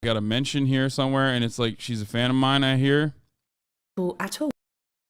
got a mention here somewhere, and it's like she's a fan of mine, I hear. At all.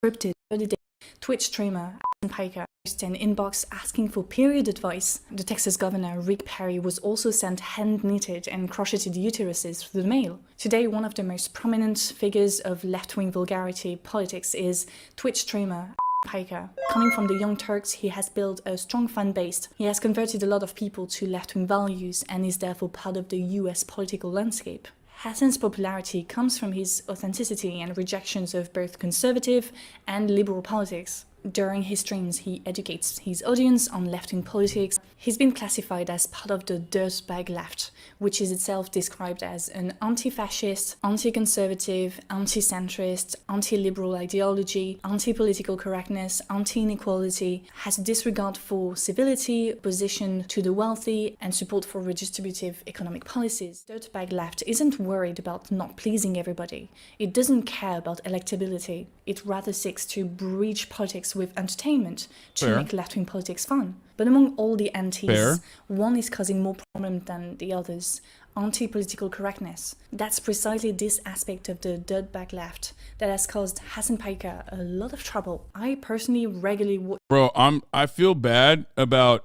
Scripted early day Twitch streamer Hasan Piker posted an inbox asking for period advice. The Texas governor Rick Perry was also sent hand-knitted and crocheted uteruses through the mail. Today, one of the most prominent figures of left-wing vulgarity politics is Twitch streamer Piker. Coming from the Young Turks, he has built a strong fan base. He has converted a lot of people to left-wing values and is therefore part of the US political landscape. Hasan's popularity comes from his authenticity and rejections of both conservative and liberal politics. During his streams, he educates his audience on left-wing politics. He's been classified as part of the dirtbag left, which is itself described as an anti-fascist, anti-conservative, anti-centrist, anti-liberal ideology, anti-political correctness, anti-inequality, has disregard for civility, opposition to the wealthy, and support for redistributive economic policies. Dirtbag left isn't worried about not pleasing everybody. It doesn't care about electability. It rather seeks to breach politics with entertainment to make left-wing politics fun. But among all the antis, one is causing more problems than the others: anti-political correctness. That's precisely this aspect of the dirtbag left that has caused Hasan Piker a lot of trouble. I personally regularly watch. Bro, I feel bad about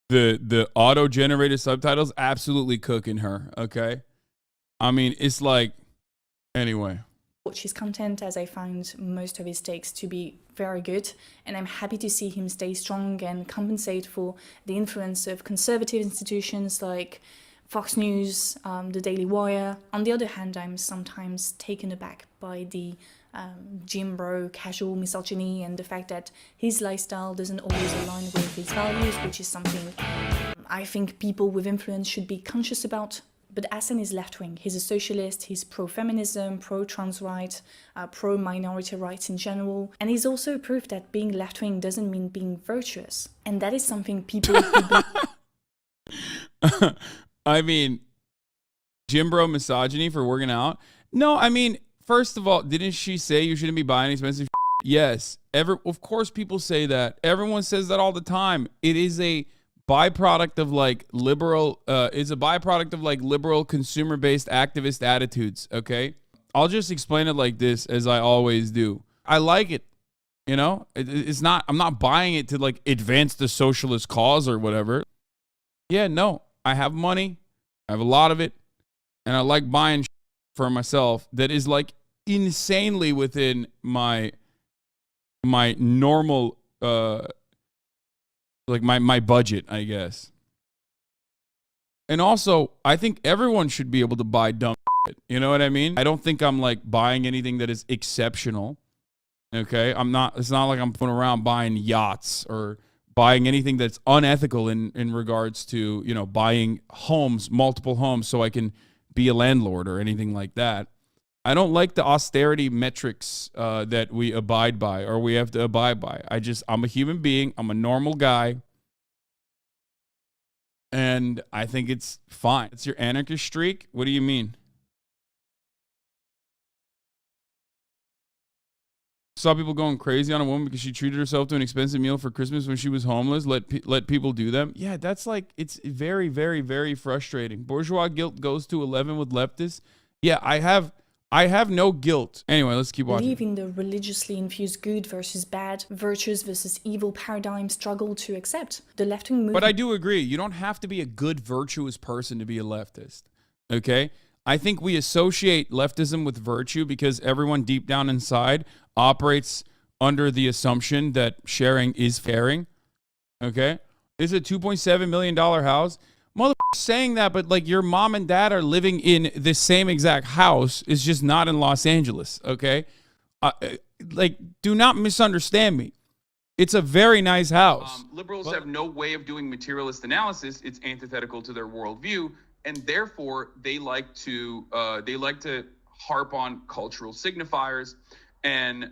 the auto-generated subtitles absolutely cooking her, okay? I mean, it's like, anyway. Watch his content, as I find most of his takes to be very good, and I'm happy to see him stay strong and compensate for the influence of conservative institutions like Fox News, the Daily Wire. On the other hand, I'm sometimes taken aback by the gym bro casual misogyny and the fact that his lifestyle doesn't always align with his values, which is something I think people with influence should be conscious about. But Hasan is left-wing. He's a socialist, he's pro-feminism, pro-trans rights, pro-minority rights in general. And he's also proof that being left-wing doesn't mean being virtuous. And that is something people... I mean, gym bro misogyny for working out? No, I mean, first of all, didn't she say you shouldn't be buying expensive shit? Yes. Of course people say that. Everyone says that all the time. It is a byproduct of like liberal liberal consumer-based activist attitudes. Okay, I'll just explain it like this, as I always do. I like it, you know. It's not, I'm not buying it to like advance the socialist cause or whatever. Yeah, no, I have money, I have a lot of it, and I like buying for myself that is like insanely within my normal like my budget, I guess. And also, I think everyone should be able to buy dumb shit. You know what I mean? I don't think I'm like buying anything that is exceptional. Okay? It's not like I'm going around buying yachts or buying anything that's unethical in regards to, you know, buying homes, multiple homes, so I can be a landlord or anything like that. I don't like the austerity metrics that we abide by, or we have to abide by. I'm a human being. I'm a normal guy. And I think it's fine. It's your anarchist streak? What do you mean? Saw people going crazy on a woman because she treated herself to an expensive meal for Christmas when she was homeless. Let people do them. Yeah, that's like, it's very, very, very frustrating. Bourgeois guilt goes to 11 with leftists. Yeah, I have no guilt. Anyway, let's keep watching. Believe in the religiously infused good versus bad, virtuous versus evil paradigm struggle to accept. The left-wing movement... But I do agree. You don't have to be a good, virtuous person to be a leftist. Okay? I think we associate leftism with virtue because everyone deep down inside operates under the assumption that sharing is caring. Okay? It's a $2.7 million house. Mother saying that, but like your mom and dad are living in the same exact house. It's just not in Los Angeles, okay? Like, do not misunderstand me. It's a very nice house. Liberals have no way of doing materialist analysis. It's antithetical to their worldview, and therefore they like to harp on cultural signifiers. And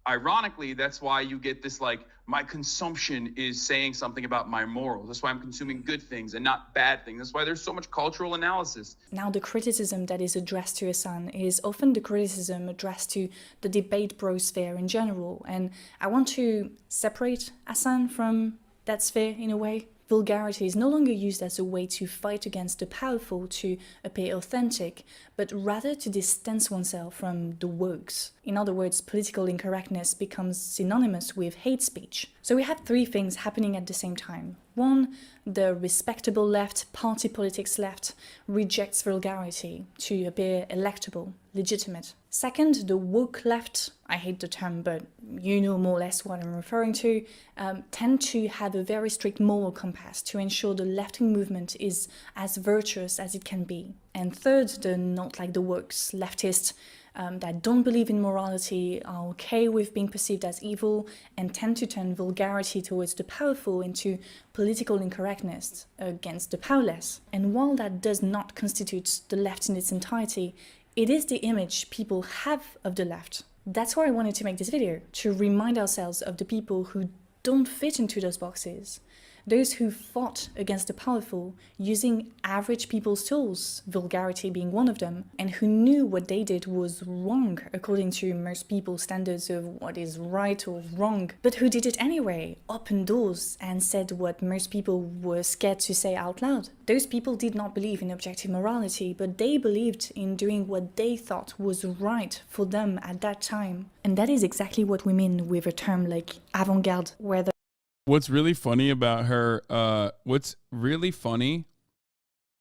ironically, that's why you get this like, my consumption is saying something about my morals. That's why I'm consuming good things and not bad things. That's why there's so much cultural analysis. Now, the criticism that is addressed to Hasan is often the criticism addressed to the debate bro sphere in general. And I want to separate Hasan from that sphere in a way. Vulgarity is no longer used as a way to fight against the powerful to appear authentic, but rather to distance oneself from the wokes. In other words, political incorrectness becomes synonymous with hate speech. So we have three things happening at the same time. One, the respectable left, party politics left, rejects vulgarity to appear electable, legitimate. Second, the woke left, I hate the term, but you know more or less what I'm referring to, tend to have a very strict moral compass to ensure the left-wing movement is as virtuous as it can be. And third, the not like the wokes, leftists, that don't believe in morality, are okay with being perceived as evil, and tend to turn vulgarity towards the powerful into political incorrectness against the powerless. And while that does not constitute the left in its entirety, it is the image people have of the left. That's why I wanted to make this video, to remind ourselves of the people who don't fit into those boxes. Those who fought against the powerful using average people's tools, vulgarity being one of them, and who knew what they did was wrong according to most people's standards of what is right or wrong, but who did it anyway, opened doors and said what most people were scared to say out loud. Those people did not believe in objective morality, but they believed in doing what they thought was right for them at that time. And that is exactly what we mean with a term like avant-garde, where the What's really funny about her, what's really funny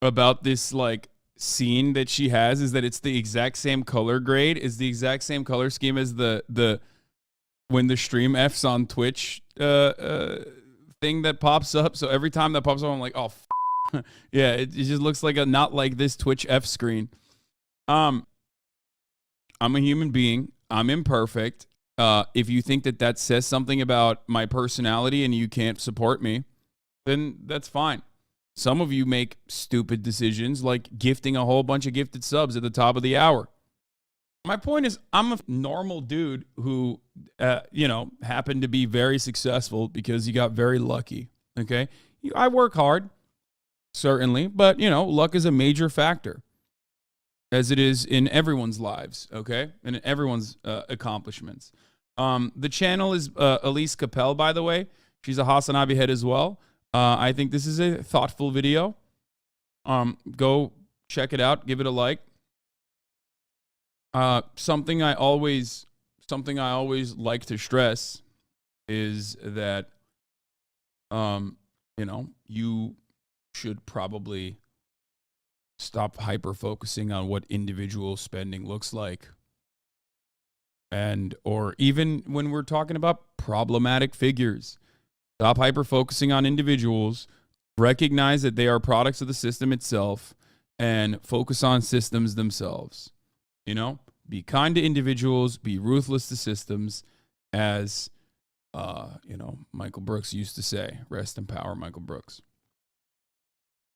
about this like scene that she has is that it's the exact same color grade, is the exact same color scheme as the when the stream F's on Twitch thing that pops up. So every time that pops up, I'm like, oh, yeah, it just looks like a not like this Twitch F screen. I'm a human being. I'm imperfect. If you think that that says something about my personality and you can't support me, then that's fine. Some of you make stupid decisions like gifting a whole bunch of gifted subs at the top of the hour. My point is, I'm a normal dude who, happened to be very successful because he got very lucky. Okay. I work hard, certainly, but, luck is a major factor, as it is in everyone's lives. Okay. And in everyone's accomplishments. The channel is Elise Capel, by the way. She's a Hasanabi head as well. I think this is a thoughtful video. Go check it out. Give it a like. Something I always like to stress is that, you should probably stop hyper-focusing on what individual spending looks like. Or even when we're talking about problematic figures, stop hyper-focusing on individuals, recognize that they are products of the system itself, and focus on systems themselves. Be kind to individuals, be ruthless to systems, as, Michael Brooks used to say. Rest in power, Michael Brooks.